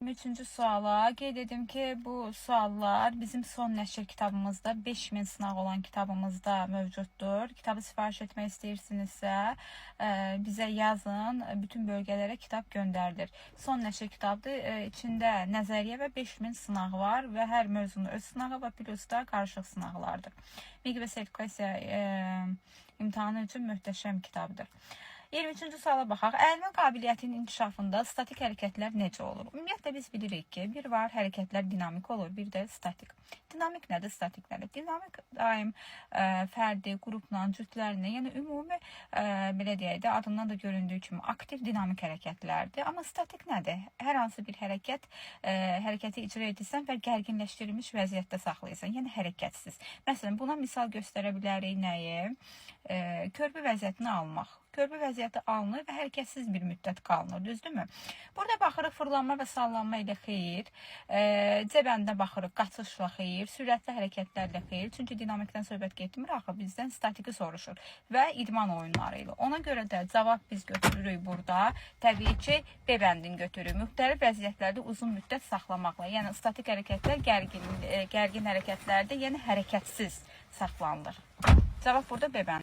Üçüncü suala qeyd edim ki, bu suallar bizim son nəşr kitabımızda 5000 sınaq olan kitabımızda mövcuddur. Kitabı sifariş etmək istəyirsinizsə, bizə yazın, bütün bölgələrə kitab göndərilir. Son nəşr kitabdır, içində nəzəriyyə və 5000 sınaq var və hər mövzunun öz sınağı və plus da qarışıq sınaqlardır. Bilgi və sertifikasiya imtahanı üçün möhtəşəm kitabdır. 23-cü suala baxaq. Əlmə qabiliyyətinin inkişafında statik hərəkətlər necə olur? Ümumiyyətlə biz bilirik ki, bir var hərəkətlər dinamik olur, bir də statik. Dinamik nədir, statik nədir? Dinamik daim fərdi, qrupla, cütlərlə, yəni ümumi belə deyək də, adından da göründüyü kimi aktiv dinamik hərəkətlərdir. Amma statik nədir? Hər hansı bir hərəkəti icra edirsən və gərginləşdirilmiş vəziyyətdə saxlayırsan, yəni hərəkətsiz. Məsələn, buna misal göstərə bilərik nəyi? Körpü vəziyyətini almaq. Körpü vəziyyəti alınır və hərəkətsiz bir müddət qalınır, düzdürmü? Burada baxırıq fırlanma və sallanma ilə xeyir, cəbəndə baxırıq qaçışla xeyir, sürətli hərəkətlərlə xeyir. Çünki dinamikdən söhbət getmir, axı bizdən statiki soruşur və idman oyunları ilə. Ona görə də cavab biz götürürük burada. Təbii ki, B bəndini götürürük. Müxtəlif vəziyyətlərdə uzun müddət saxlamaqla. Yəni statik hərəkətlər gərgin hərəkətlərdə, yəni hərəkətsiz saxlanılır. Cavab burada B bəndi.